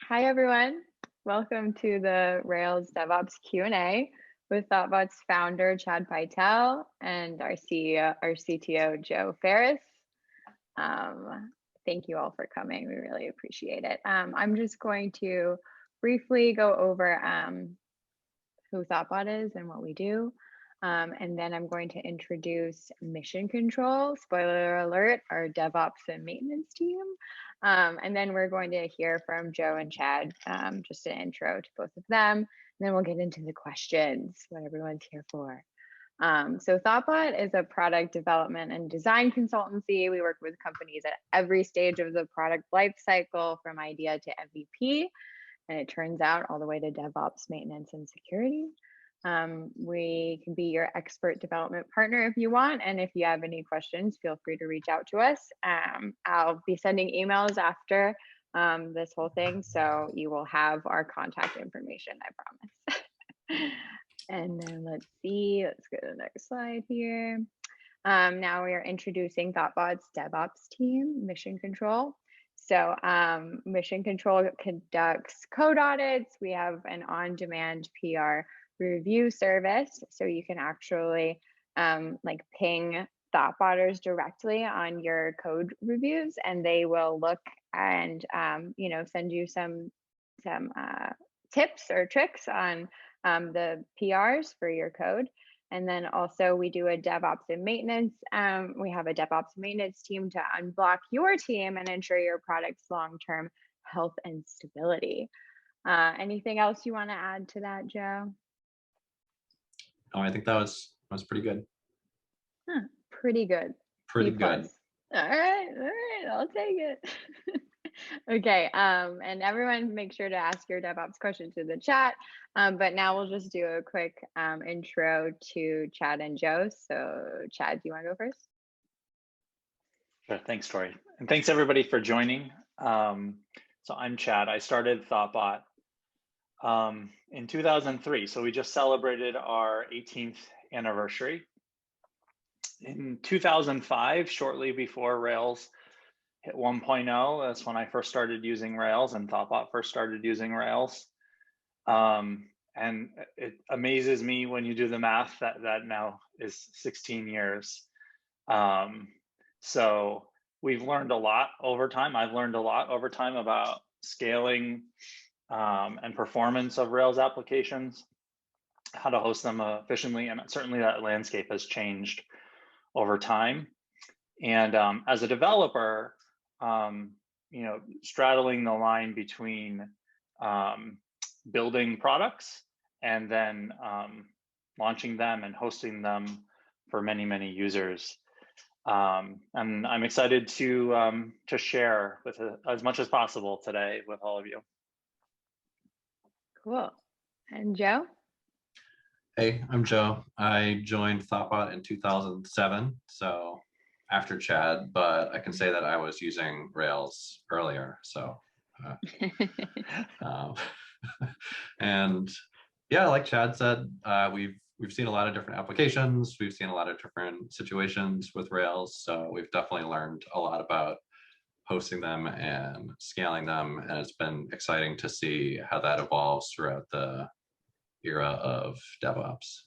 Hi, everyone. Welcome to the Rails DevOps Q&A with thoughtbot's founder, Chad Pytel, and our CEO, our CTO, Joe Ferris. Thank you all for coming. We really appreciate it. I'm just going to briefly go over who thoughtbot is and what we do. And then I'm going to introduce Mission Control, spoiler alert, our DevOps and maintenance team. And then we're going to hear from Joe and Chad, just an intro to both of them. And then we'll get into the questions, what everyone's here for. So thoughtbot is a product development and design consultancy. We work with companies at every stage of the product lifecycle, from idea to MVP. And it turns out all the way to DevOps, maintenance, and security. We can be your expert development partner if you want. And if you have any questions, feel free to reach out to us. I'll be sending emails after this whole thing, so you will have our contact information, I promise. And then let's see, let's go to the next slide here. Now we are introducing thoughtbot's DevOps team, Mission Control. So Mission Control conducts code audits. We have an on-demand PR review service, so you can actually like ping thoughtbotters directly on your code reviews, and they will look and send you some tips or tricks on the PRs for your code. And then also we do a DevOps and maintenance. We have a DevOps maintenance team to unblock your team and ensure your product's long-term health and stability. Anything else you want to add to that, Joe? Oh, I think that was pretty good. Huh, pretty good. Pretty good. All right, I'll take it. Okay, and everyone make sure to ask your DevOps questions in the chat. But now we'll just do a quick intro to Chad and Joe. So Chad, do you want to go first? Sure, thanks, Tori. And thanks everybody for joining. So I'm Chad. I started thoughtbot in 2003. So we just celebrated our 18th anniversary. In 2005, shortly before Rails hit 1.0, that's when I first started using Rails and thoughtbot first started using Rails. And it amazes me when you do the math that now is 16 years. So we've learned a lot over time. I've learned a lot over time about scaling and performance of Rails applications, how to host them efficiently, and certainly that landscape has changed over time. And as a developer, straddling the line between building products and then launching them and hosting them for many, many users. And I'm excited to share with as much as possible today with all of you. Cool. And Joe? Hey, I'm Joe. I joined thoughtbot in 2007, so after Chad, but I can say that I was using Rails earlier. So, and yeah, like Chad said, we've seen a lot of different applications. We've seen a lot of different situations with Rails. So we've definitely learned a lot about hosting them and scaling them. And it's been exciting to see how that evolves throughout the era of DevOps.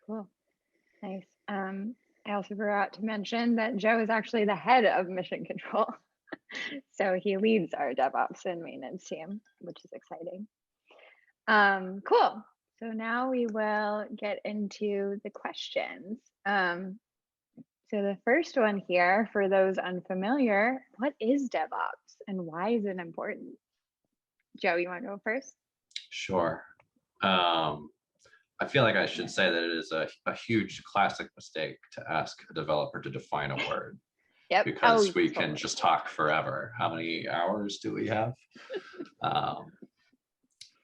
Cool. Nice. I also forgot to mention that Joe is actually the head of Mission Control. So he leads our DevOps and maintenance team, which is exciting. Cool. So now we will get into the questions. So the first one here, for those unfamiliar, what is DevOps and why is it important? Joe, you want to go first? Sure. I feel like I should say that it is a huge classic mistake to ask a developer to define a word. Yep. Because we can just talk forever. How many hours do we have?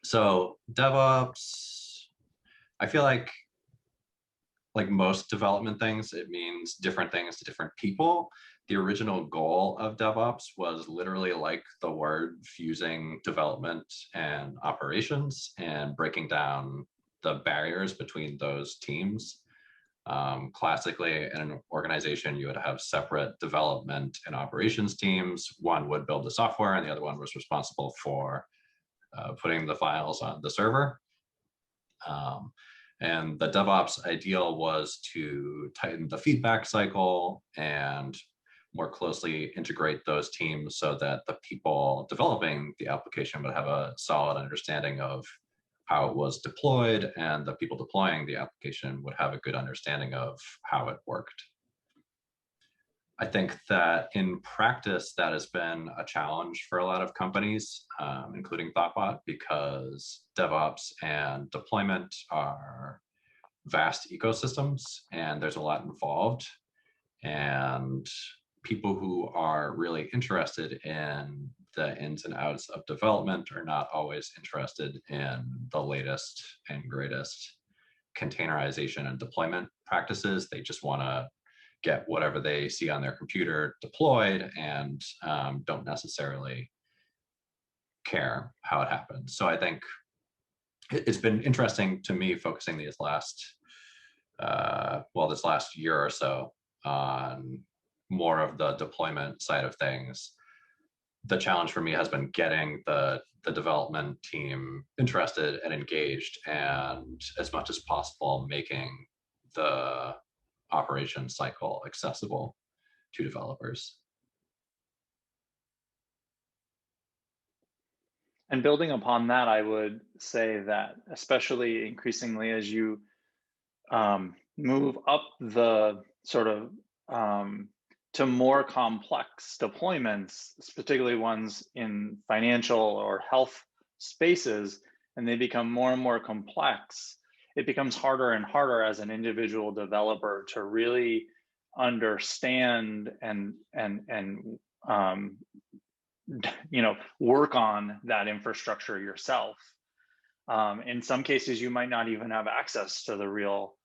So DevOps, I feel like most development things, it means different things to different people. The original goal of DevOps was literally like the word, fusing development and operations and breaking down the barriers between those teams. Classically, in an organization, you would have separate development and operations teams. One would build the software, and the other one was responsible for putting the files on the server. And the DevOps ideal was to tighten the feedback cycle and more closely integrate those teams so that the people developing the application would have a solid understanding of how it was deployed, and the people deploying the application would have a good understanding of how it worked. I think that in practice, that has been a challenge for a lot of companies, including thoughtbot, because DevOps and deployment are vast ecosystems, and there's a lot involved. And people who are really interested in the ins and outs of development are not always interested in the latest and greatest containerization and deployment practices. They just want to get whatever they see on their computer deployed and don't necessarily care how it happens. So I think it's been interesting to me focusing these last, this last year or so on more of the deployment side of things. The challenge for me has been getting the development team interested and engaged, and as much as possible making the operation cycle accessible to developers. And building upon that, I would say that especially increasingly as you move up the sort of to more complex deployments, particularly ones in financial or health spaces, and they become more and more complex, it becomes harder and harder as an individual developer to really understand and work on that infrastructure yourself. In some cases, you might not even have access to the real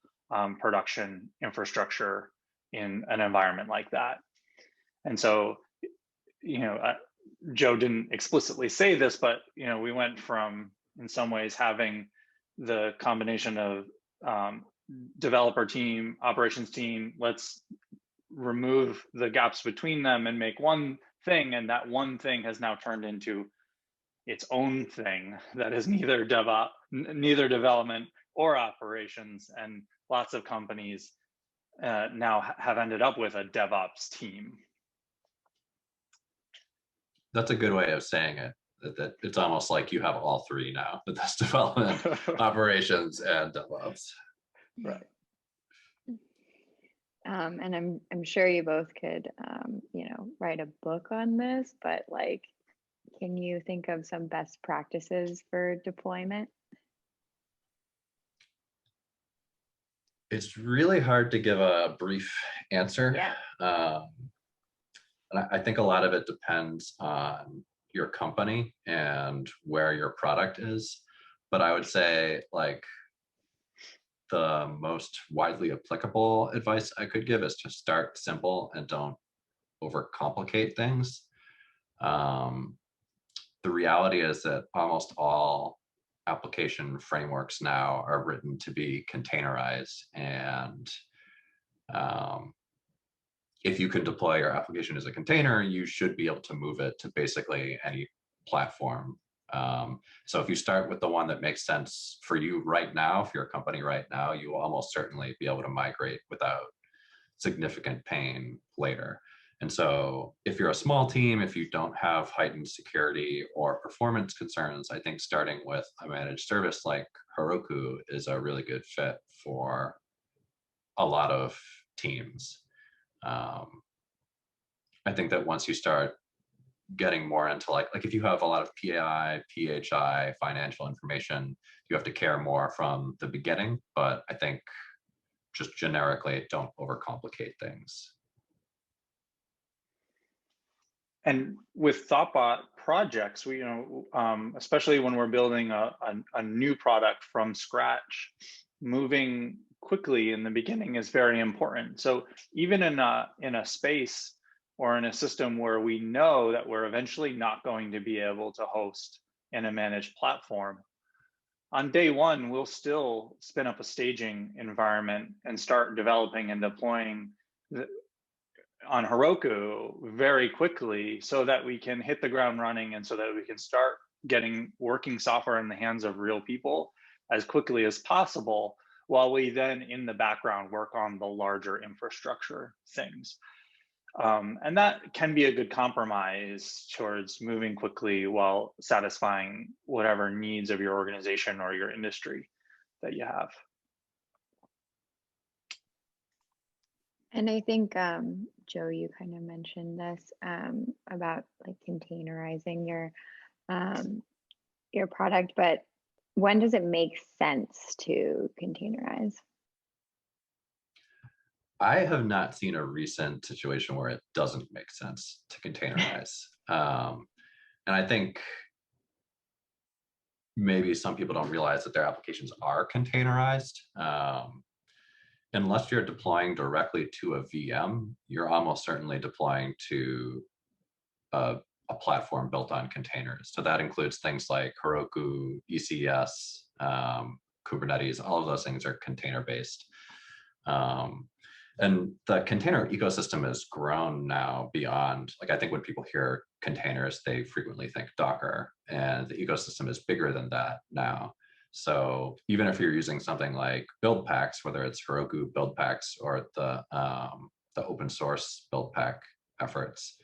production infrastructure in an environment like that. And so, Joe didn't explicitly say this, but we went from, in some ways, having the combination of developer team, operations team, let's remove the gaps between them and make one thing, and that one thing has now turned into its own thing that is neither development or operations, and lots of companies now have ended up with a DevOps team. That's a good way of saying it. That it's almost like you have all three now: the best development, operations, and DevOps. Right. And I'm sure you both could, write a book on this, but can you think of some best practices for deployment? It's really hard to give a brief answer. Yeah. And I think a lot of it depends on your company and where your product is. But I would say the most widely applicable advice I could give is to start simple and don't overcomplicate things. The reality is that almost all application frameworks now are written to be containerized, and if you can deploy your application as a container, you should be able to move it to basically any platform. So if you start with the one that makes sense for you right now, for your company right now, you will almost certainly be able to migrate without significant pain later. And so if you're a small team, if you don't have heightened security or performance concerns, I think starting with a managed service like Heroku is a really good fit for a lot of teams. I think that once you start getting more into like if you have a lot of PAI, PHI, financial information, you have to care more from the beginning. But I think just generically, don't overcomplicate things. And with thoughtbot projects, we, especially when we're building a new product from scratch, moving quickly in the beginning is very important. So even in a space or in a system where we know that we're eventually not going to be able to host in a managed platform, on day one, we'll still spin up a staging environment and start developing and deploying on Heroku very quickly so that we can hit the ground running and so that we can start getting working software in the hands of real people as quickly as possible, while we then in the background work on the larger infrastructure things. And that can be a good compromise towards moving quickly while satisfying whatever needs of your organization or your industry that you have. And I think, Joe, you kind of mentioned this about like containerizing your product, but when does it make sense to containerize? I have not seen a recent situation where it doesn't make sense to containerize. And I think maybe some people don't realize that their applications are containerized. Unless you're deploying directly to a VM, you're almost certainly deploying to a platform built on containers. So that includes things like Heroku, ECS, Kubernetes, all of those things are container-based. And the container ecosystem has grown now beyond, like I think when people hear containers, they frequently think Docker, and the ecosystem is bigger than that now. So even if you're using something like build packs, whether it's Heroku build packs or the open source build pack efforts,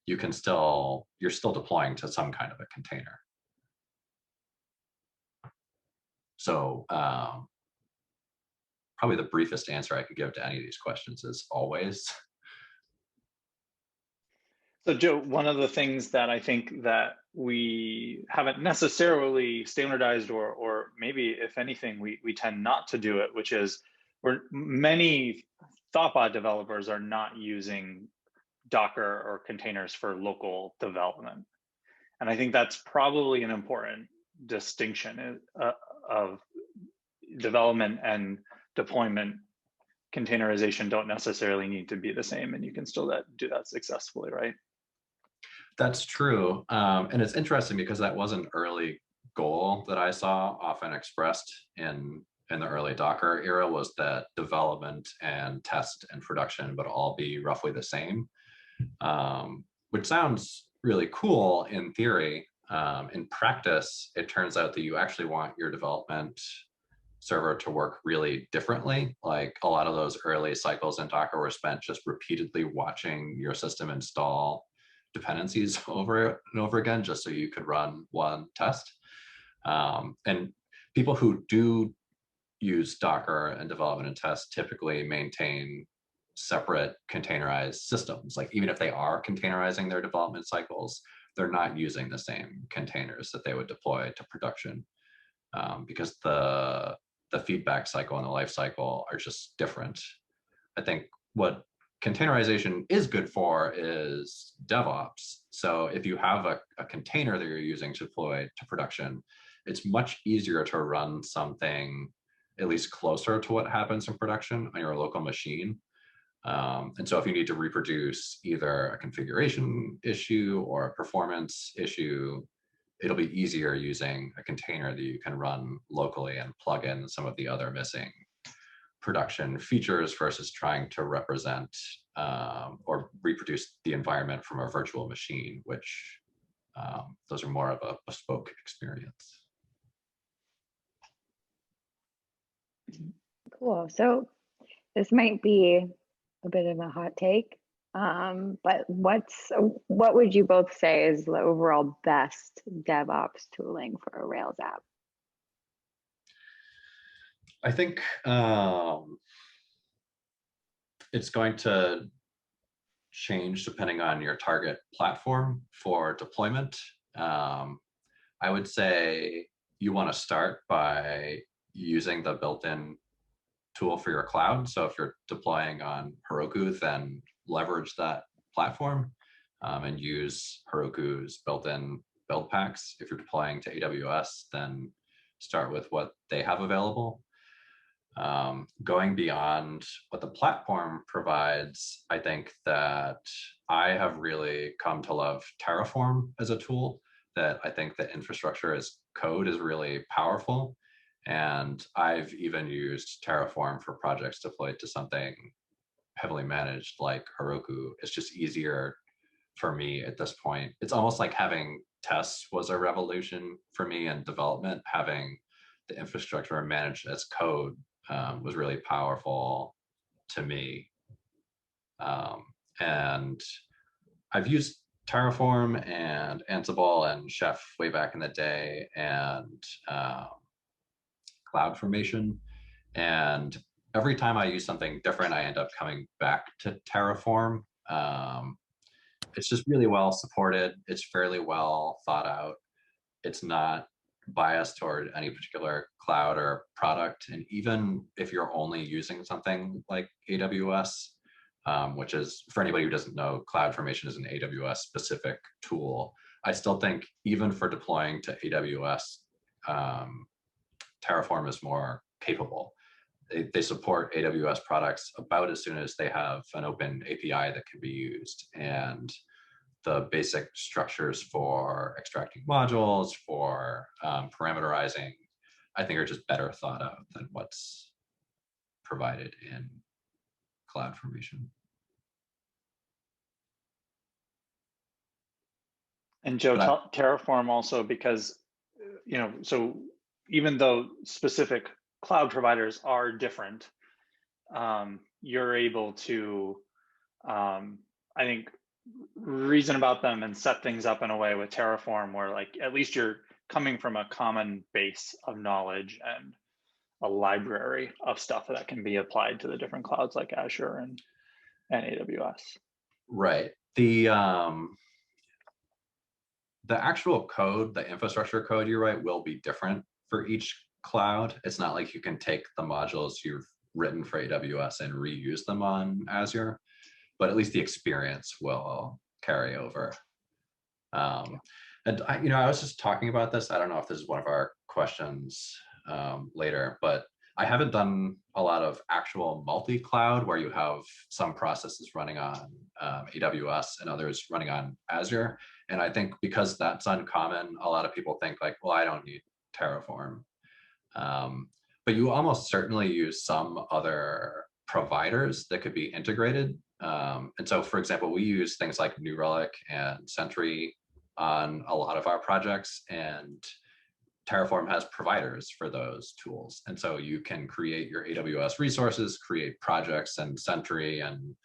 you're still deploying to some kind of a container. So probably the briefest answer I could give to any of these questions is always. So Joe, one of the things that I think that we haven't necessarily standardized, or maybe if anything, we tend not to do it, which is many thoughtbot developers are not using Docker or containers for local development. And I think that's probably an important distinction of development and deployment. Containerization don't necessarily need to be the same, and you can still do that successfully, right? That's true. And it's interesting because that was an early goal that I saw often expressed in the early Docker era, was that development and test and production would all be roughly the same, which sounds really cool in theory. In practice, it turns out that you actually want your development server to work really differently. Like a lot of those early cycles in Docker were spent just repeatedly watching your system install dependencies over and over again, just so you could run one test. And people who do use Docker and development and test typically maintain separate containerized systems. Like even if they are containerizing their development cycles, they're not using the same containers that they would deploy to production, because the feedback cycle and the life cycle are just different. I think what containerization is good for is DevOps. So if you have a container that you're using to deploy to production, it's much easier to run something at least closer to what happens in production on your local machine. And so if you need to reproduce either a configuration issue or a performance issue, it'll be easier using a container that you can run locally and plug in some of the other missing production features versus trying to represent or reproduce the environment from a virtual machine, which those are more of a bespoke experience. Cool. So this might be a bit of a hot take, but what would you both say is the overall best DevOps tooling for a Rails app? I think it's going to change depending on your target platform for deployment. I would say you want to start by using the built-in tool for your cloud. So if you're deploying on Heroku, then leverage that platform and use Heroku's built-in build packs. If you're deploying to AWS, then start with what they have available. Going beyond what the platform provides, I think that I have really come to love Terraform as a tool. That I think the infrastructure as code is really powerful. And I've even used Terraform for projects deployed to something heavily managed like Heroku. It's just easier for me at this point. It's almost like having tests was a revolution for me in development. Having the infrastructure managed as code was really powerful to me. And I've used Terraform and Ansible and Chef way back in the day, and CloudFormation. And every time I use something different, I end up coming back to Terraform. It's just really well supported. It's fairly well thought out. It's not biased toward any particular cloud or product. And even if you're only using something like AWS, which is, for anybody who doesn't know, CloudFormation is an AWS specific tool. I still think even for deploying to AWS, Terraform is more capable. They support AWS products about as soon as they have an open API that can be used. And the basic structures for extracting modules, for parameterizing, I think are just better thought out than what's provided in CloudFormation. And Joe, Terraform also, because, so even though specific cloud providers are different, you're able to, I think, reason about them and set things up in a way with Terraform where, like, at least you're coming from a common base of knowledge and a library of stuff that can be applied to the different clouds like Azure and AWS. Right. The actual code, the infrastructure code you write will be different for each cloud. It's not like you can take the modules you've written for AWS and reuse them on Azure, but at least the experience will carry over. And I was just talking about this. I don't know if this is one of our questions later, but I haven't done a lot of actual multi-cloud where you have some processes running on AWS and others running on Azure. And I think because that's uncommon, a lot of people think like, well, I don't need Terraform. But you almost certainly use some other providers that could be integrated. And so, for example, we use things like New Relic and Sentry on a lot of our projects, and Terraform has providers for those tools. And so you can create your AWS resources, create projects and Sentry and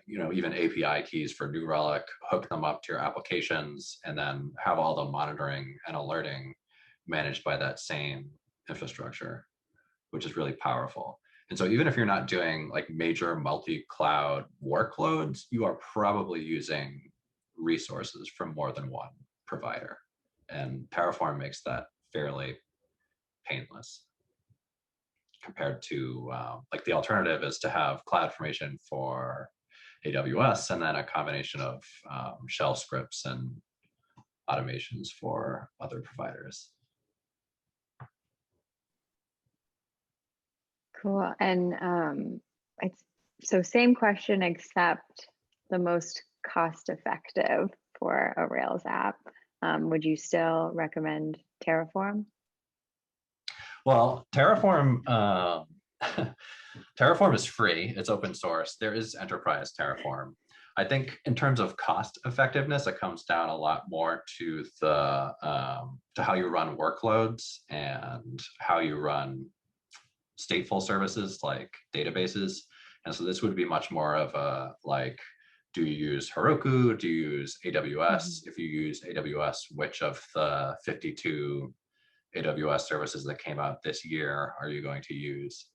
even API keys for New Relic, hook them up to your applications, and then have all the monitoring and alerting managed by that same infrastructure, which is really powerful. And so even if you're not doing like major multi-cloud workloads, you are probably using resources from more than one provider. And Terraform makes that fairly painless compared to like the alternative is to have CloudFormation for AWS and then a combination of shell scripts and automations for other providers. Cool. And so same question, except the most cost effective for a Rails app. Would you still recommend Terraform? Well, Terraform Terraform is free. It's open source. There is enterprise Terraform. I think in terms of cost effectiveness, it comes down a lot more to the to how you run workloads and how you run stateful services like databases. And so this would be much more of a like, do you use Heroku? Do you use AWS? Mm-hmm. If you use AWS, which of the 52 AWS services that came out this year are you going to use?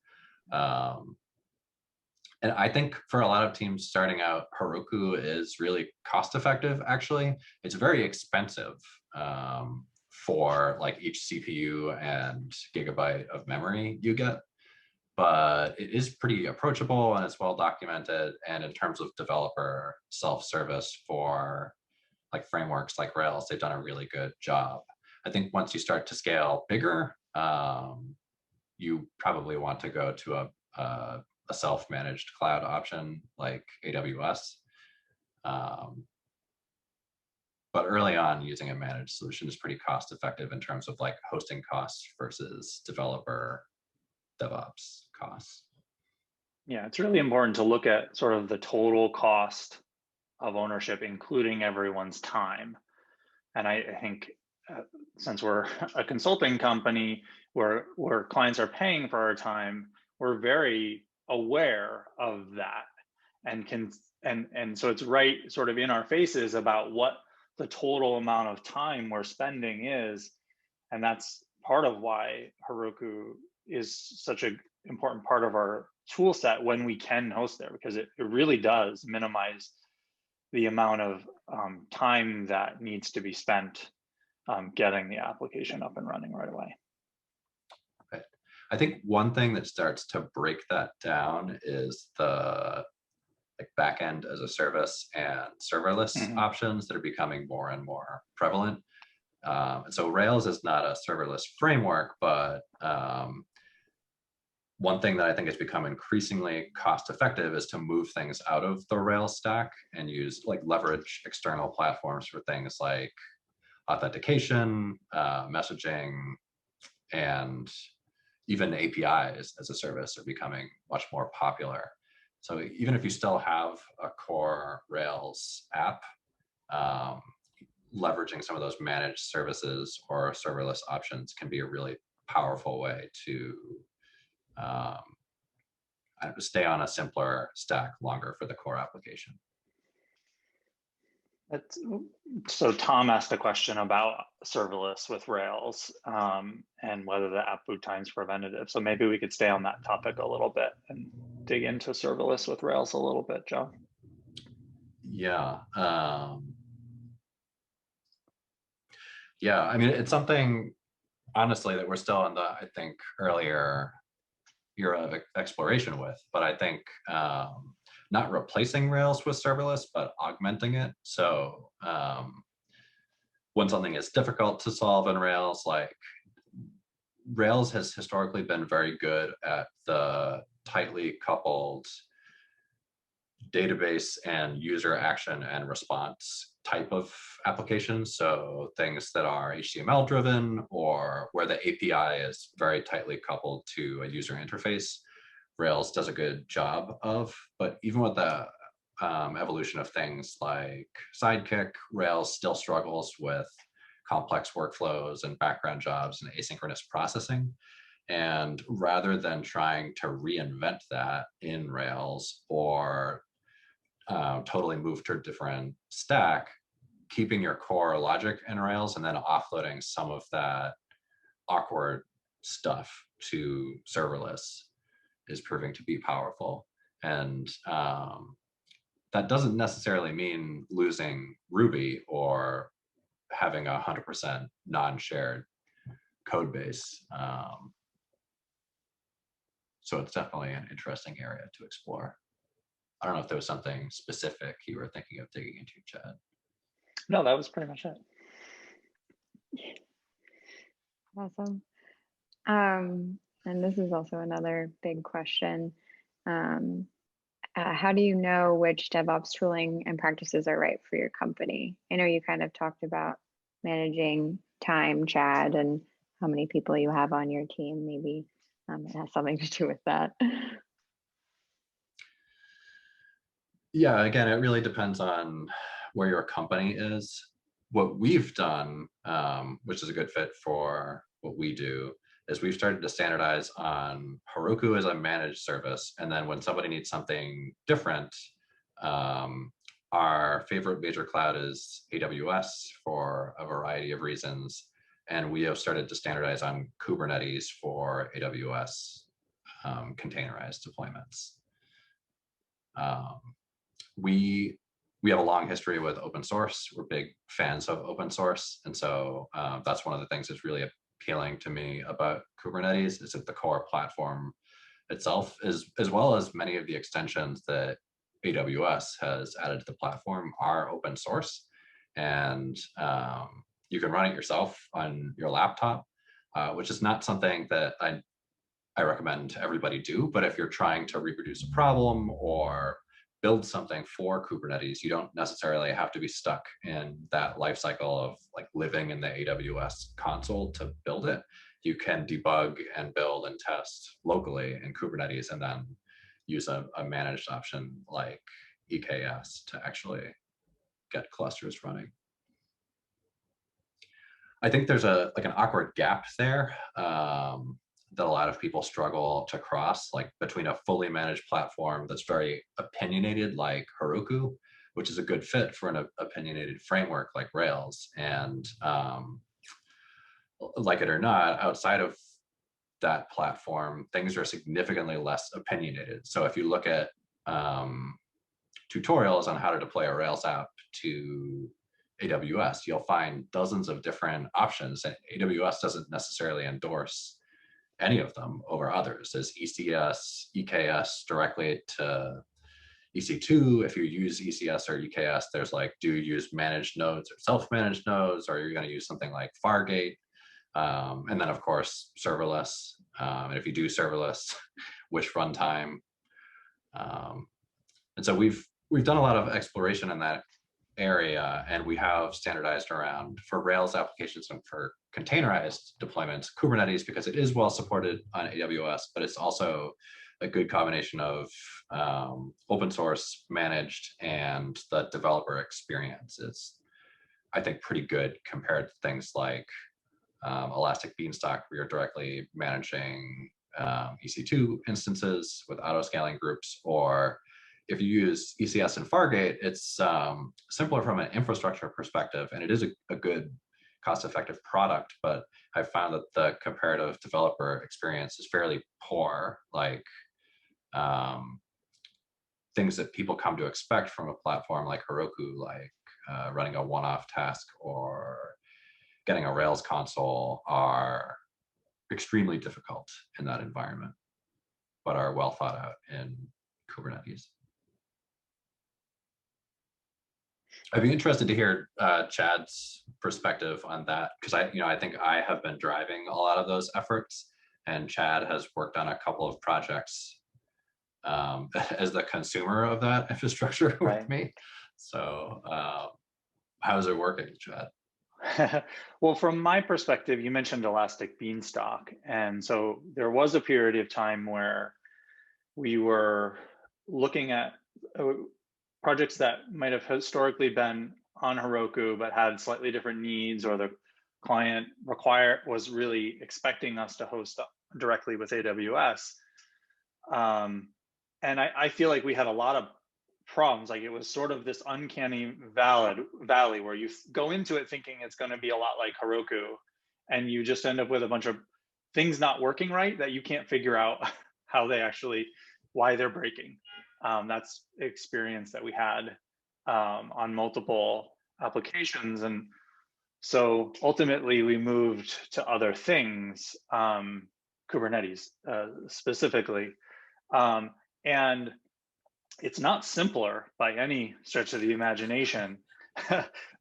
And I think for a lot of teams starting out, Heroku is really cost effective, actually. It's very expensive for like each CPU and gigabyte of memory you get, but it is pretty approachable and it's well documented. And in terms of developer self-service for like frameworks like Rails, they've done a really good job. I think once you start to scale bigger, you probably want to go to a self-managed cloud option like AWS. but early on, using a managed solution is pretty cost effective in terms of like hosting costs versus developer DevOps costs. Yeah, it's really important to look at sort of the total cost of ownership, including everyone's time. And I think since we're a consulting company where clients are paying for our time, we're very aware of that, and so it's right sort of in our faces about what the total amount of time we're spending is. And that's part of why Heroku is such an important part of our tool set when we can host there, because it really does minimize the amount of time that needs to be spent getting the application up and running right away. Right. I think one thing that starts to break that down is the like backend as a service and serverless options that are becoming more and more prevalent. And so Rails is not a serverless framework, but one thing that I think has become increasingly cost effective is to move things out of the Rails stack and leverage external platforms for things like authentication, messaging, and even APIs as a service are becoming much more popular. So even if you still have a core Rails app, leveraging some of those managed services or serverless options can be a really powerful way to stay on a simpler stack longer for the core application. So Tom asked a question about serverless with Rails and whether the app boot time is preventative. So maybe we could stay on that topic a little bit and dig into serverless with Rails a little bit, Joe. Yeah. Yeah, I mean, it's something, honestly, that we're still in the, I think, earlier era of exploration with, but I think not replacing Rails with serverless, but augmenting it. So when something is difficult to solve in Rails, like Rails has historically been very good at the tightly coupled database and user action and response type of applications. So things that are HTML driven or where the API is very tightly coupled to a user interface, Rails does a good job of. But even with the evolution of things like Sidekick, Rails still struggles with complex workflows and background jobs and asynchronous processing. And rather than trying to reinvent that in Rails or totally move to a different stack, keeping your core logic in Rails and then offloading some of that awkward stuff to serverless is proving to be powerful. And that doesn't necessarily mean losing Ruby or having 100% non-shared code base. So it's definitely an interesting area to explore. I don't know if there was something specific you were thinking of digging into, Chad. No, that was pretty much it. Awesome. And this is also another big question. How do you know which DevOps tooling and practices are right for your company? I know you kind of talked about managing time, Chad, and how many people you have on your team. Maybe it has something to do with that. Yeah, again, it really depends on where your company is. What we've done, which is a good fit for what we do, is we've started to standardize on Heroku as a managed service. And then when somebody needs something different, our favorite major cloud is AWS for a variety of reasons. And we have started to standardize on Kubernetes for AWS containerized deployments. We have a long history with open source. We're big fans of open source. And so that's one of the things that's really appealing to me about Kubernetes is that the core platform itself, as well as many of the extensions that AWS has added to the platform, are open source. And you can run it yourself on your laptop, which is not something that I recommend everybody do. But if you're trying to reproduce a problem or build something for Kubernetes, you don't necessarily have to be stuck in that life cycle of like living in the AWS console to build it. You can debug and build and test locally in Kubernetes and then use a managed option like EKS to actually get clusters running. I think there's like an awkward gap there that a lot of people struggle to cross, like between a fully managed platform that's very opinionated like Heroku, which is a good fit for an opinionated framework like Rails. And like it or not, outside of that platform, things are significantly less opinionated. So if you look at tutorials on how to deploy a Rails app to AWS, you'll find dozens of different options, and AWS doesn't necessarily endorse any of them over others. There's ECS, EKS directly to EC2. If you use ECS or EKS, there's like, do you use managed nodes or self-managed nodes, or you're going to use something like Fargate? And then of course, serverless. And if you do serverless, which runtime? And so we've done a lot of exploration in that area, and we have standardized around, for Rails applications and for containerized deployments, Kubernetes, because it is well supported on AWS, but it's also a good combination of open source, managed, and the developer experience is, I think, pretty good compared to things like Elastic Beanstalk, where you're directly managing EC2 instances with auto-scaling groups, or if you use ECS and Fargate, it's simpler from an infrastructure perspective, and it is a good cost-effective product, but I've found that the comparative developer experience is fairly poor, like things that people come to expect from a platform like Heroku, like running a one-off task or getting a Rails console, are extremely difficult in that environment, but are well thought out in Kubernetes. I'd be interested to hear Chad's perspective on that, because I think I have been driving a lot of those efforts, and Chad has worked on a couple of projects as the consumer of that infrastructure with me. So how's it working, Chad? Well, from my perspective, you mentioned Elastic Beanstalk. And so there was a period of time where we were looking at projects that might have historically been on Heroku, but had slightly different needs, or the client was really expecting us to host directly with AWS. And I feel like we had a lot of problems. Like, it was sort of this uncanny valley where you go into it thinking it's going to be a lot like Heroku, and you just end up with a bunch of things not working right that you can't figure out why they're breaking. That's the experience that we had on multiple applications. And so ultimately we moved to other things, Kubernetes specifically. And it's not simpler by any stretch of the imagination,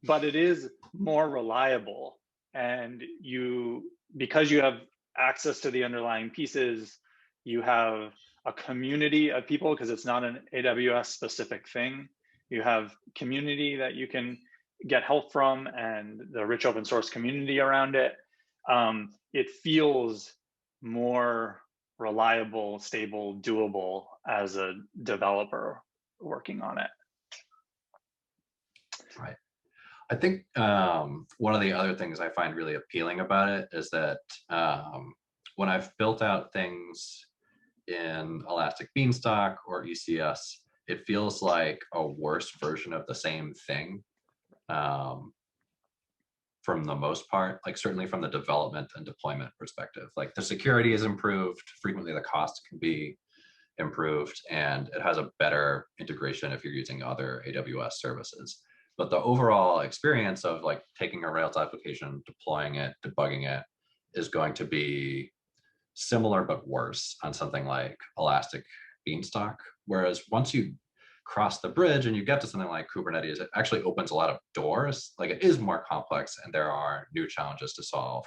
but it is more reliable. And because you have access to the underlying pieces, you have a community of people, because it's not an AWS specific thing. You have community that you can get help from, and the rich open source community around it. It feels more reliable, stable, doable as a developer working on it. Right. I think one of the other things I find really appealing about it is that when I've built out things in Elastic Beanstalk or ECS, it feels like a worse version of the same thing from the most part, like certainly from the development and deployment perspective. Like, the security is improved, frequently the cost can be improved, and it has a better integration if you're using other AWS services. But the overall experience of like taking a Rails application, deploying it, debugging it, is going to be similar but worse on something like Elastic Beanstalk. Whereas once you cross the bridge and you get to something like Kubernetes, it actually opens a lot of doors. Like, it is more complex and there are new challenges to solve,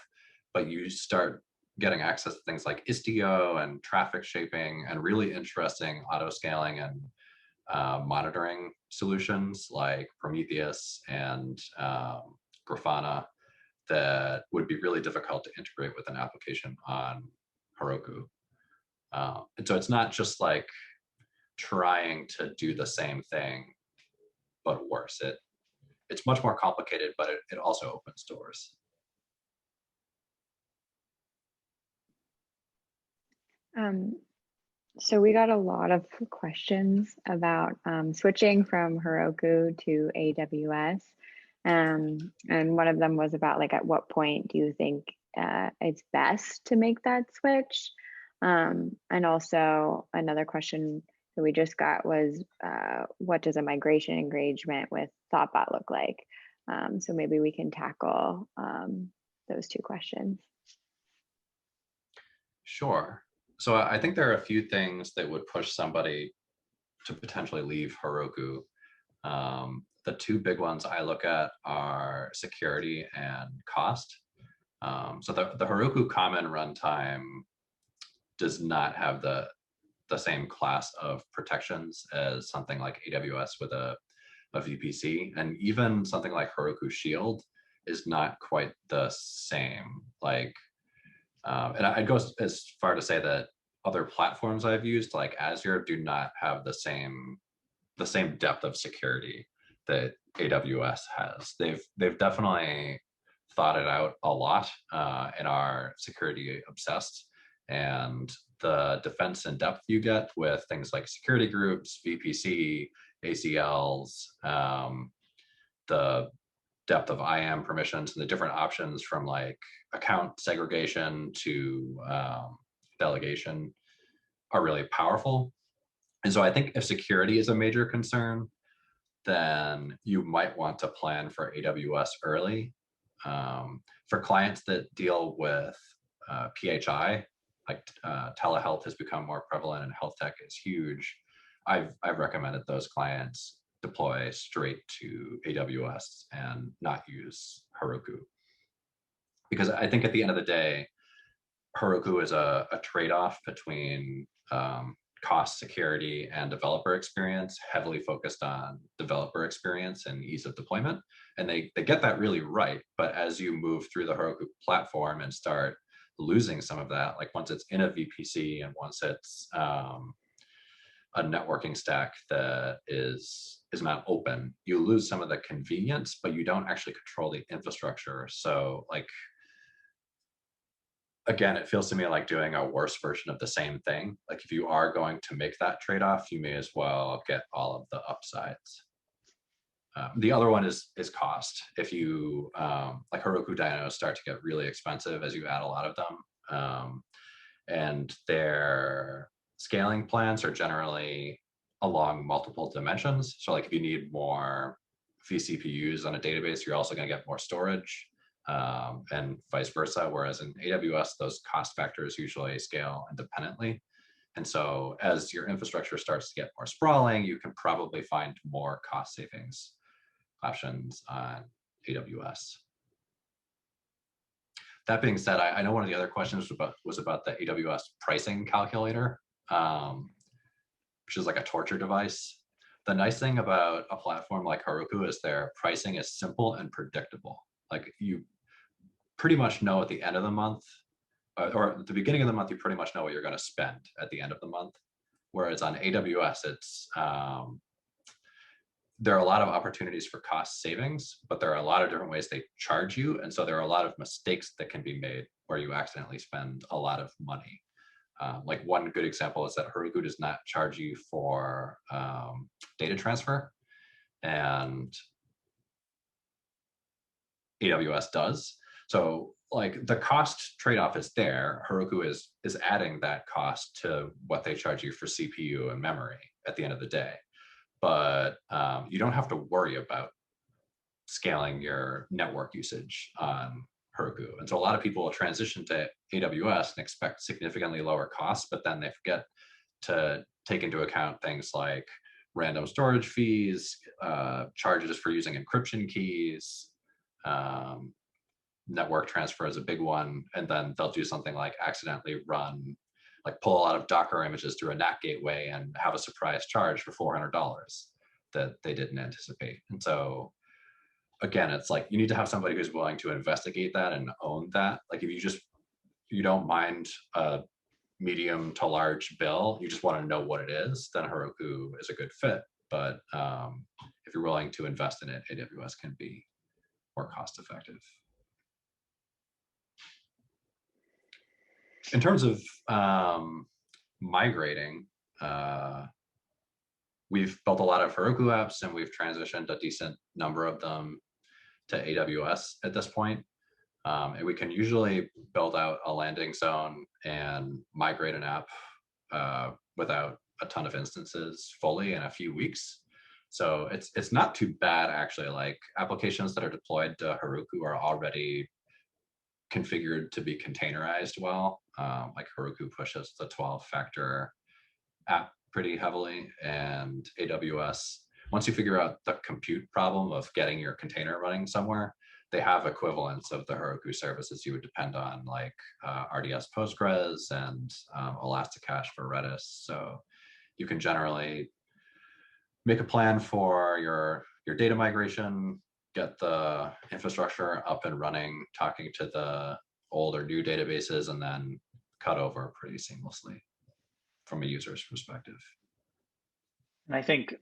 but you start getting access to things like Istio and traffic shaping and really interesting auto scaling and monitoring solutions like Prometheus and Grafana that would be really difficult to integrate with an application on Heroku. And so it's not just like trying to do the same thing, but worse. It's much more complicated, but it also opens doors. So we got a lot of questions about switching from Heroku to AWS. And one of them was about, like, at what point do you think it's best to make that switch? And also another question that we just got was, what does a migration engagement with thoughtbot look like? So maybe we can tackle those two questions. Sure. So I think there are a few things that would push somebody to potentially leave Heroku. The two big ones I look at are security and cost. So the Heroku common runtime does not have the same class of protections as something like AWS with a VPC, and even something like Heroku Shield is not quite the same. Like, and I'd go as far to say that other platforms I've used, like Azure, do not have the same depth of security that AWS has. They've definitely thought it out a lot and are security obsessed. And the defense in depth you get with things like security groups, VPC, ACLs, the depth of IAM permissions, and the different options from like account segregation to delegation are really powerful. And so I think if security is a major concern, then you might want to plan for AWS early. For clients that deal with PHI, like telehealth has become more prevalent and health tech is huge, I've recommended those clients deploy straight to AWS and not use Heroku. Because I think at the end of the day, Heroku is a trade-off between cost, security, and developer experience, heavily focused on developer experience and ease of deployment. And they get that really right. But as you move through the Heroku platform and start losing some of that, like once it's in a VPC and once it's a networking stack that is not open, you lose some of the convenience, but you don't actually control the infrastructure. So like, again, it feels to me like doing a worse version of the same thing. Like if you are going to make that trade-off, you may as well get all of the upsides. The other one is cost. If you, like Heroku dynos start to get really expensive as you add a lot of them. And their scaling plans are generally along multiple dimensions. So like if you need more vCPUs on a database, you're also gonna get more storage. And vice versa, whereas in AWS, those cost factors usually scale independently. And so as your infrastructure starts to get more sprawling, you can probably find more cost savings options on AWS. That being said, I know one of the other questions was about the AWS pricing calculator, which is like a torture device. The nice thing about a platform like Heroku is their pricing is simple and predictable. Like you pretty much know at the end of the month, or at the beginning of the month, you pretty much know what you're going to spend at the end of the month. Whereas on AWS, it's there are a lot of opportunities for cost savings, but there are a lot of different ways they charge you. And so there are a lot of mistakes that can be made where you accidentally spend a lot of money. Like one good example is that Heroku does not charge you for data transfer, and AWS does. So like the cost trade-off is there. Heroku is adding that cost to what they charge you for CPU and memory at the end of the day. But you don't have to worry about scaling your network usage on Heroku. And so a lot of people will transition to AWS and expect significantly lower costs, but then they forget to take into account things like random storage fees, charges for using encryption keys, network transfer is a big one. And then they'll do something like accidentally run like pull a lot of Docker images through a NAT gateway and have a surprise charge for $400 that they didn't anticipate. And so again, it's like you need to have somebody who's willing to investigate that and own that. Like if you don't mind a medium to large bill, you just want to know what it is, then Heroku is a good fit. But if you're willing to invest in it, AWS can be more cost effective. In terms of migrating, we've built a lot of Heroku apps and we've transitioned a decent number of them to AWS at this point. And we can usually build out a landing zone and migrate an app without a ton of instances fully in a few weeks. So it's not too bad, actually. Like applications that are deployed to Heroku are already configured to be containerized well. Like Heroku pushes the 12-factor app pretty heavily, and AWS, once you figure out the compute problem of getting your container running somewhere, they have equivalents of the Heroku services you would depend on, like RDS Postgres and Elasticache for Redis. So you can generally make a plan for your data migration, get the infrastructure up and running, talking to the old or new databases, and then cut over pretty seamlessly from a user's perspective. And I think,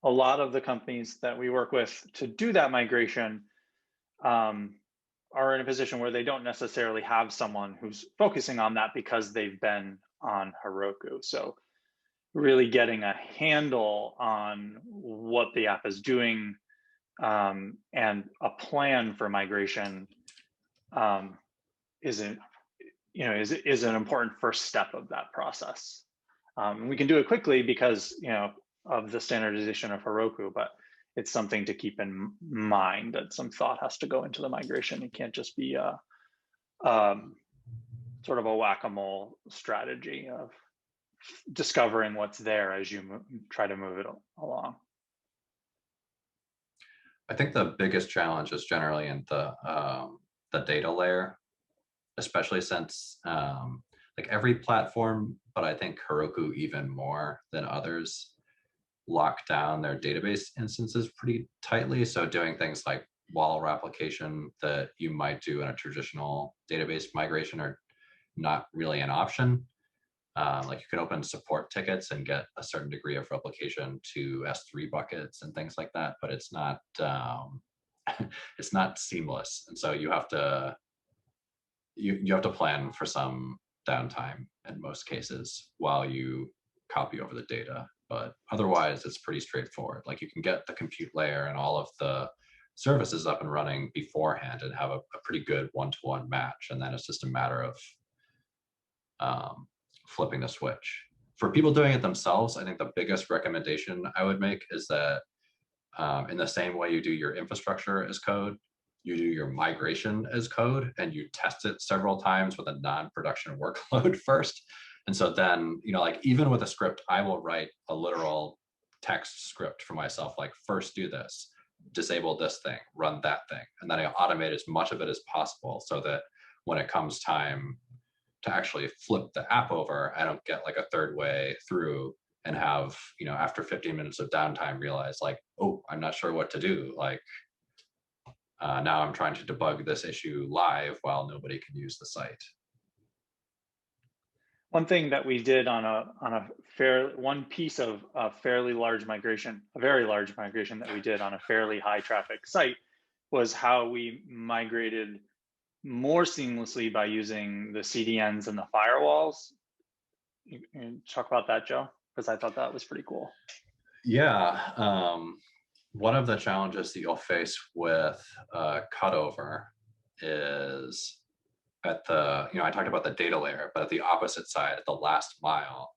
a lot of the companies that we work with to do that migration are in a position where they don't necessarily have someone who's focusing on that because they've been on Heroku. So really getting a handle on what the app is doing and a plan for migration is an important first step of that process. We can do it quickly because of the standardization of Heroku, but it's something to keep in mind that some thought has to go into the migration. It can't just be a sort of a whack-a-mole strategy of discovering what's there as you try to move it along. I think the biggest challenge is generally in the data layer, especially since like every platform, but I think Heroku even more than others, lock down their database instances pretty tightly. So doing things like wall replication that you might do in a traditional database migration are not really an option. Like you can open support tickets and get a certain degree of replication to S3 buckets and things like that, but it's not it's not seamless. And so you have to plan for some downtime in most cases while you copy over the data. But otherwise, it's pretty straightforward. Like you can get the compute layer and all of the services up and running beforehand and have a pretty good one-to-one match. And then it's just a matter of flipping the switch. For people doing it themselves, I think the biggest recommendation I would make is that in the same way you do your infrastructure as code, you do your migration as code and you test it several times with a non-production workload first. And so then, like even with a script, I will write a literal text script for myself, like first do this, disable this thing, run that thing. And then I automate as much of it as possible so that when it comes time to actually flip the app over, I don't get like a third way through and have, after 15 minutes of downtime realize like, oh, I'm not sure what to do. Like now I'm trying to debug this issue live while nobody can use the site. One thing that we did on one piece of a fairly large migration, a very large migration that we did on a fairly high traffic site was how we migrated more seamlessly by using the CDNs and the firewalls. You talk about that, Joe, because I thought that was pretty cool. Yeah. One of the challenges that you'll face with cutover is at the, I talked about the data layer, but at the opposite side, at the last mile,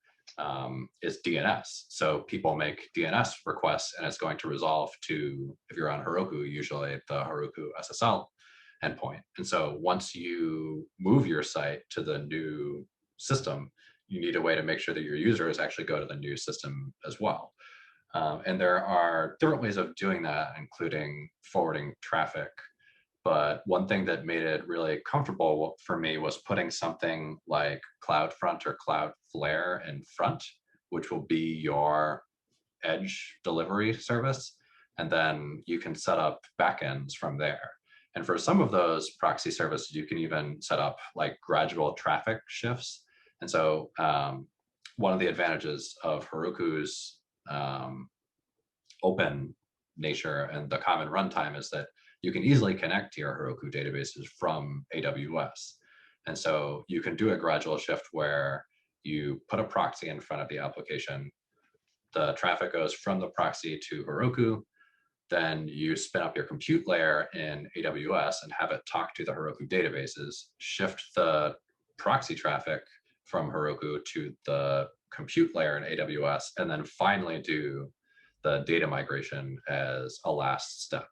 is DNS. So people make DNS requests and it's going to resolve to, if you're on Heroku, usually the Heroku SSL endpoint. And so once you move your site to the new system, you need a way to make sure that your users actually go to the new system as well. And there are different ways of doing that, including forwarding traffic But one thing that made it really comfortable for me was putting something like CloudFront or Cloudflare in front, which will be your edge delivery service. And then you can set up backends from there. And for some of those proxy services, you can even set up like gradual traffic shifts. And so one of the advantages of Heroku's open nature and the common runtime is that you can easily connect to your Heroku databases from AWS. And so you can do a gradual shift where you put a proxy in front of the application, the traffic goes from the proxy to Heroku, then you spin up your compute layer in AWS and have it talk to the Heroku databases, shift the proxy traffic from Heroku to the compute layer in AWS, and then finally do the data migration as a last step.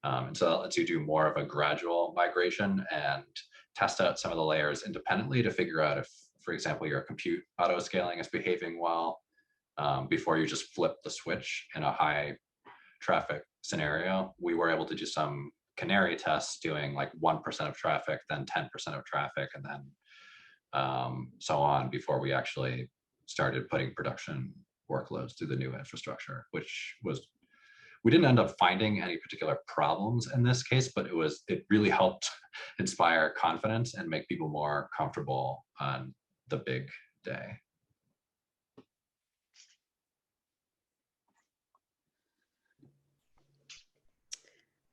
And so that lets you do more of a gradual migration and test out some of the layers independently to figure out if, for example, your compute auto scaling is behaving well before you just flip the switch in a high traffic scenario. We were able to do some canary tests doing like 1% of traffic, then 10% of traffic, and then so on before we actually started putting production workloads through the new infrastructure, which was, we didn't end up finding any particular problems in this case, but it really helped inspire confidence and make people more comfortable on the big day.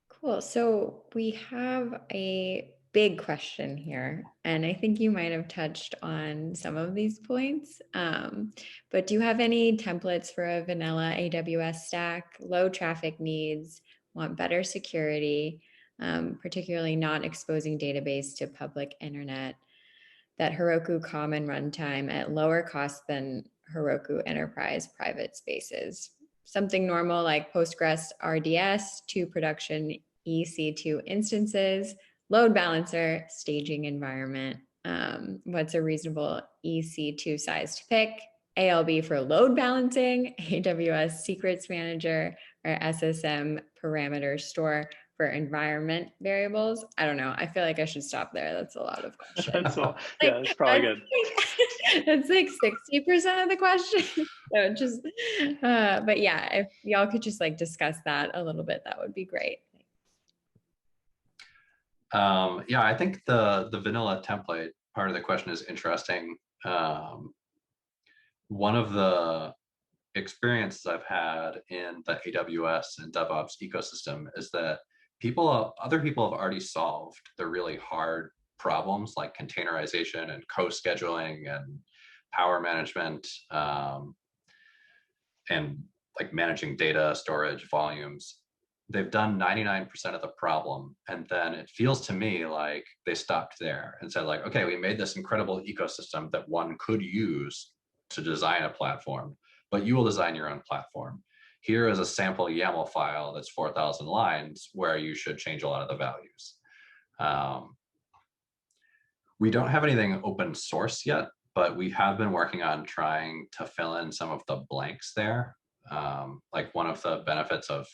Cool. So we have a big question here, and I think you might have touched on some of these points. But do you have any templates for a vanilla AWS stack, low traffic needs, want better security, particularly not exposing database to public internet, that Heroku common runtime at lower cost than Heroku enterprise private spaces? Something normal like Postgres RDS to production EC2 instances, load balancer, staging environment. What's a reasonable EC2 size to pick? ALB for load balancing, AWS secrets manager, or SSM parameter store for environment variables. I don't know. I feel like I should stop there. That's a lot of questions. Yeah, that's probably good. It's like 60% of the question. So just, but yeah, if y'all could just like discuss that a little bit, that would be great. Yeah, I think the vanilla template part of the question is interesting. One of the experiences I've had in the AWS and DevOps ecosystem is that other people have already solved the really hard problems like containerization and co-scheduling and power management and like managing data, storage, volumes. They've done 99% of the problem. And then it feels to me like they stopped there and said like, okay, we made this incredible ecosystem that one could use to design a platform, but you will design your own platform. Here is a sample YAML file that's 4,000 lines where you should change a lot of the values. We don't have anything open source yet, but we have been working on trying to fill in some of the blanks there. Like one of the benefits of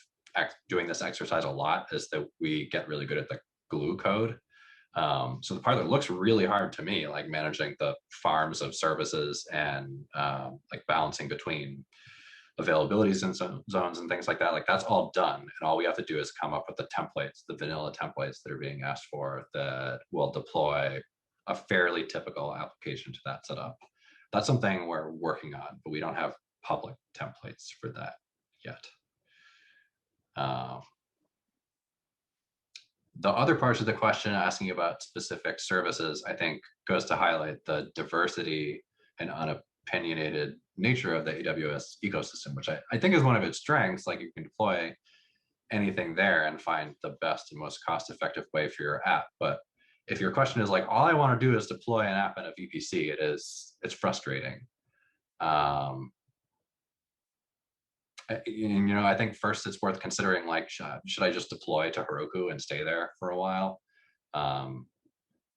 doing this exercise a lot is that we get really good at the glue code. So the part that looks really hard to me, like managing the farms of services and like balancing between availabilities and zones and things like that, like that's all done. And all we have to do is come up with the templates, the vanilla templates that are being asked for that will deploy a fairly typical application to that setup. That's something we're working on, but we don't have public templates for that yet. The other parts of the question asking about specific services, I think goes to highlight the diversity and unopinionated nature of the AWS ecosystem, which I think is one of its strengths. Like you can deploy anything there and find the best and most cost-effective way for your app. But if your question is like, all I want to do is deploy an app in a VPC, it's frustrating. You know, I think first it's worth considering like, should I just deploy to Heroku and stay there for a while? And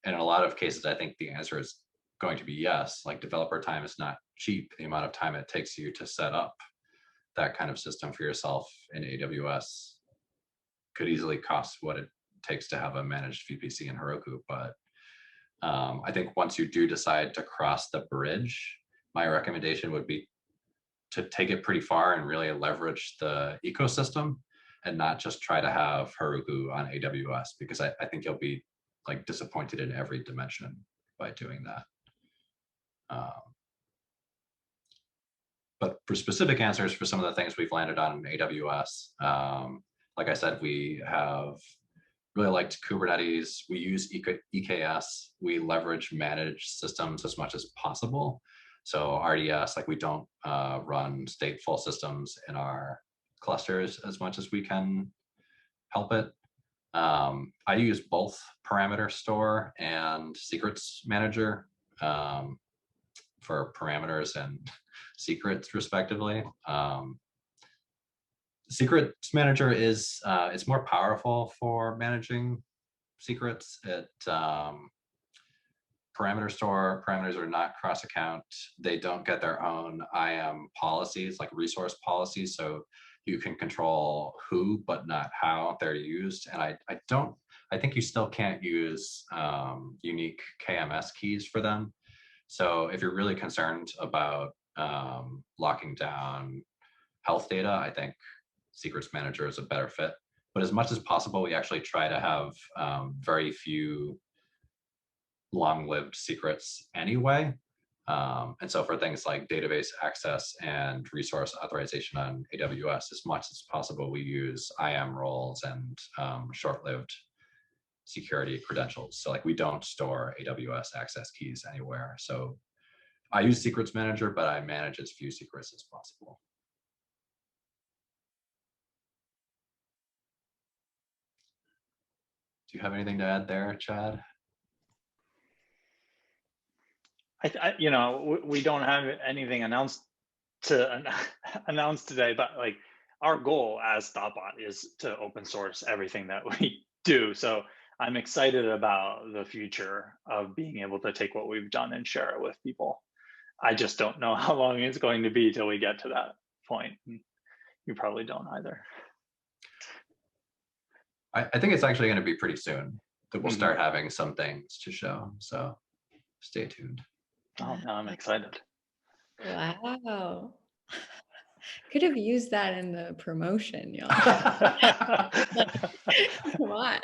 in a lot of cases, I think the answer is going to be yes. Like developer time is not cheap. The amount of time it takes you to set up that kind of system for yourself in AWS could easily cost what it takes to have a managed VPC in Heroku. But I think once you do decide to cross the bridge, my recommendation would be to take it pretty far and really leverage the ecosystem and not just try to have Heroku on AWS, because I think you'll be like disappointed in every dimension by doing that. But for specific answers for some of the things we've landed on in AWS, like I said, we have really liked Kubernetes. We use EKS. We leverage managed systems as much as possible. So RDS, like we don't run stateful systems in our clusters as much as we can help it. I use both parameter store and secrets manager for parameters and secrets respectively. Secrets manager is it's more powerful for managing secrets. Parameter store parameters are not cross account. They don't get their own IAM policies, like resource policies. So you can control who, but not how they're used. And I think you still can't use unique KMS keys for them. So if you're really concerned about locking down health data, I think secrets manager is a better fit. But as much as possible, we actually try to have very few long-lived secrets anyway. And so for things like database access and resource authorization on AWS, as much as possible, we use IAM roles and short-lived security credentials. So like we don't store AWS access keys anywhere. So I use Secrets Manager, but I manage as few secrets as possible. Do you have anything to add there, Chad? You know, we don't have anything announced to announce today, but like our goal as thoughtbot is to open source everything that we do. So I'm excited about the future of being able to take what we've done and share it with people. I just don't know how long it's going to be till we get to that point. You probably don't either. I think it's actually going to be pretty soon that we'll start having some things to show. So stay tuned. Oh, now I'm excited. Wow. Could have used that in the promotion, y'all. Come on.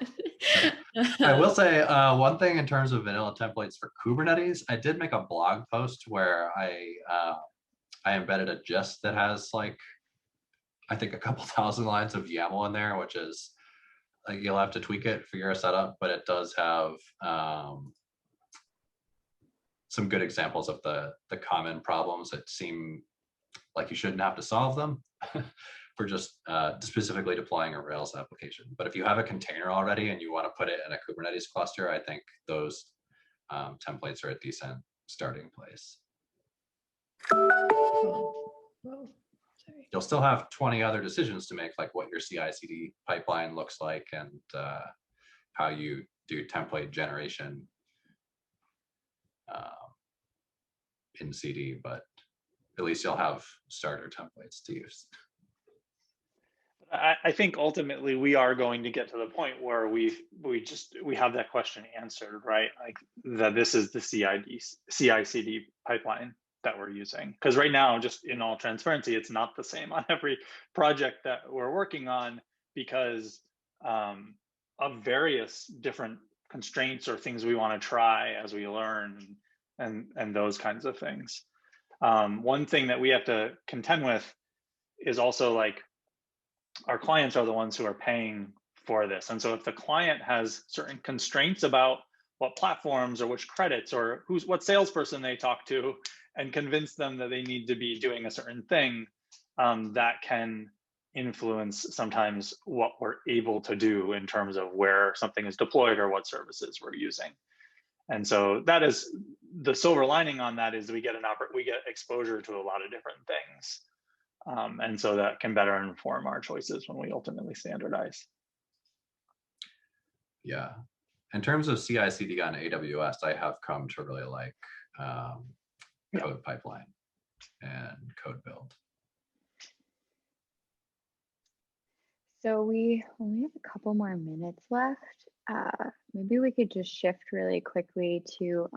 I will say one thing in terms of vanilla templates for Kubernetes. I did make a blog post where I embedded a gist that has like, I think a couple thousand lines of YAML in there, which is like you'll have to tweak it for your setup, but it does have some good examples of the common problems that seem like you shouldn't have to solve them for just specifically deploying a Rails application. But if you have a container already and you want to put it in a Kubernetes cluster, I think those templates are a decent starting place. You'll still have 20 other decisions to make, like what your CICD pipeline looks like and how you do template generation in CD, but at least you'll have starter templates to use. I think ultimately we are going to get to the point where we have that question answered, right? Like that this is the CICD pipeline that we're using. Because right now, just in all transparency, it's not the same on every project that we're working on because of various different constraints or things we want to try as we learn and those kinds of things. One thing that we have to contend with is also like our clients are the ones who are paying for this. And so if the client has certain constraints about what platforms or which credits or what salesperson they talk to and convince them that they need to be doing a certain thing, that can influence sometimes what we're able to do in terms of where something is deployed or what services we're using. And so that is the silver lining on that is we get exposure to a lot of different things. And so that can better inform our choices when we ultimately standardize. Yeah. In terms of CI/CD on AWS, I have come to really like code pipeline and code build. So we only have a couple more minutes left. Maybe we could just shift really quickly to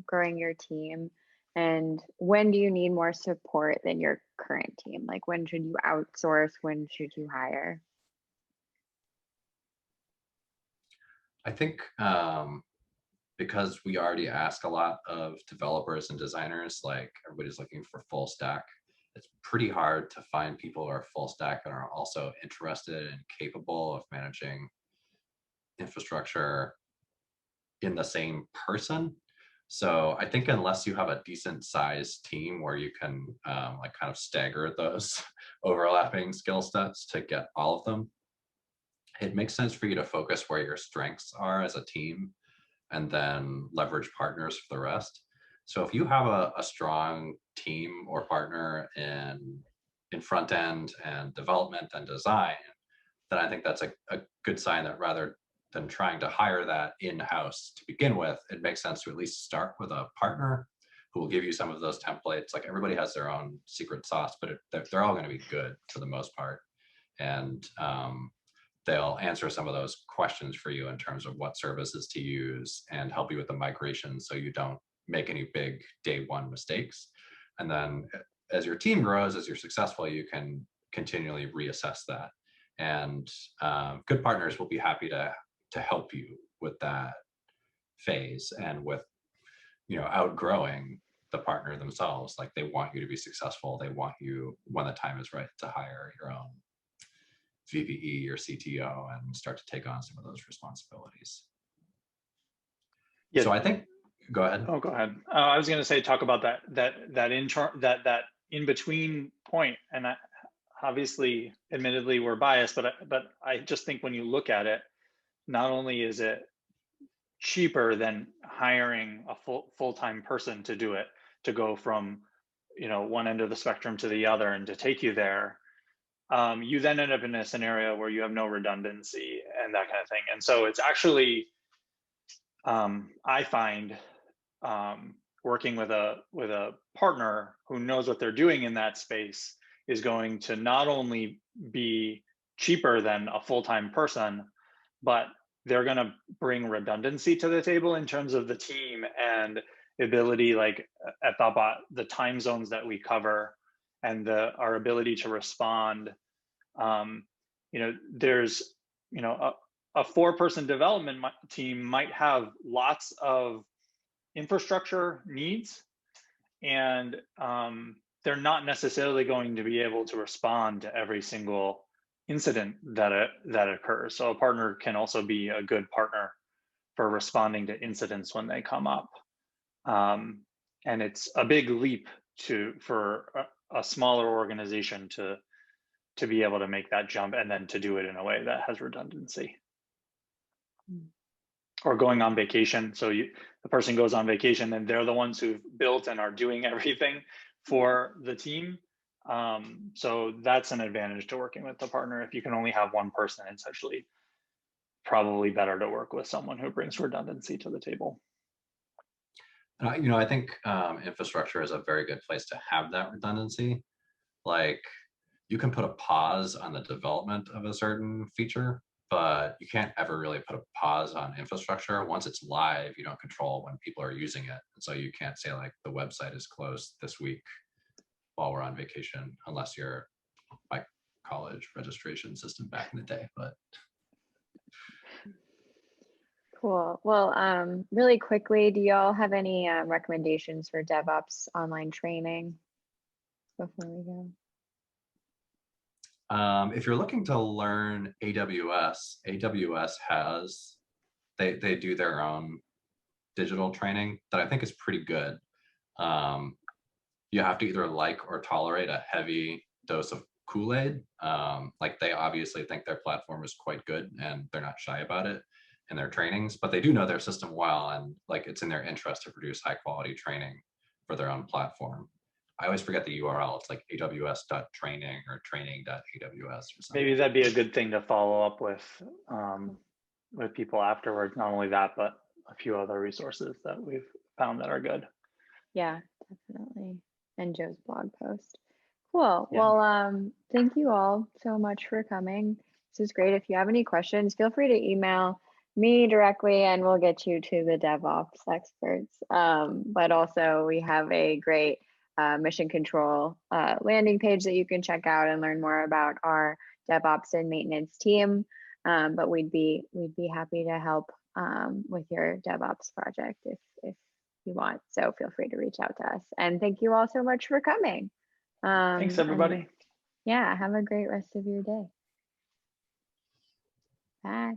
growing your team. And when do you need more support than your current team? Like when should you outsource? When should you hire? I think because we already ask a lot of developers and designers, like everybody's looking for full stack, it's pretty hard to find people who are full stack and are also interested and capable of managing infrastructure in the same person. So I think unless you have a decent sized team where you can like kind of stagger those overlapping skill sets to get all of them, it makes sense for you to focus where your strengths are as a team and then leverage partners for the rest. So if you have a strong team or partner in front end and development and design, then I think that's a good sign that rather than trying to hire that in-house to begin with, it makes sense to at least start with a partner who will give you some of those templates. Like everybody has their own secret sauce, but they're all going to be good for the most part. And they'll answer some of those questions for you in terms of what services to use and help you with the migration so you don't make any big day one mistakes. And then as your team grows, as you're successful, you can continually reassess that. And good partners will be happy to help you with that phase and with, outgrowing the partner themselves. Like they want you to be successful. They want you, when the time is right, to hire your own VPE or CTO and start to take on some of those responsibilities. Yeah. So I think, go ahead. Oh, go ahead. I was going to say, talk about that in between point. And obviously, admittedly, we're biased, but I just think when you look at it, not only is it cheaper than hiring a full-time person to do it, to go from, one end of the spectrum to the other and to take you there, you then end up in a scenario where you have no redundancy and that kind of thing. And so it's actually, I find, working with a partner who knows what they're doing in that space is going to not only be cheaper than a full-time person, but they're going to bring redundancy to the table in terms of the team and ability, like at thoughtbot, the time zones that we cover and our ability to respond. There's, a 4-person development team might have lots of infrastructure needs, and they're not necessarily going to be able to respond to every single incident that occurs. So a partner can also be a good partner for responding to incidents when they come up. And it's a big leap for a smaller organization to be able to make that jump and then to do it in a way that has redundancy. Or going on vacation. So the person goes on vacation and they're the ones who've built and are doing everything for the team. So that's an advantage to working with the partner. If you can only have one person, it's actually probably better to work with someone who brings redundancy to the table. I think infrastructure is a very good place to have that redundancy. Like you can put a pause on the development of a certain feature, but you can't ever really put a pause on infrastructure. Once it's live, you don't control when people are using it. And so you can't say like the website is closed this week while we're on vacation, unless you're my college registration system back in the day, but. Cool. Well, really quickly, do y'all have any recommendations for DevOps online training before we go? If you're looking to learn AWS has, they do their own digital training that I think is pretty good. You have to either like or tolerate a heavy dose of Kool-Aid. Like they obviously think their platform is quite good and they're not shy about it in their trainings, but they do know their system well, and like it's in their interest to produce high quality training for their own platform. I always forget the URL. It's like aws.training or training.aws or something. Maybe that'd be a good thing to follow up with people afterwards. Not only that, but a few other resources that we've found that are good. Yeah, definitely. And Joe's blog post. Cool. Yeah. Well, thank you all so much for coming. This is great. If you have any questions, feel free to email me directly and we'll get you to the DevOps experts. But also we have a great mission control landing page that you can check out and learn more about our DevOps and maintenance team. But we'd be happy to help with your DevOps project if you want. So feel free to reach out to us. And thank you all so much for coming. Thanks, everybody. Yeah, have a great rest of your day. Bye.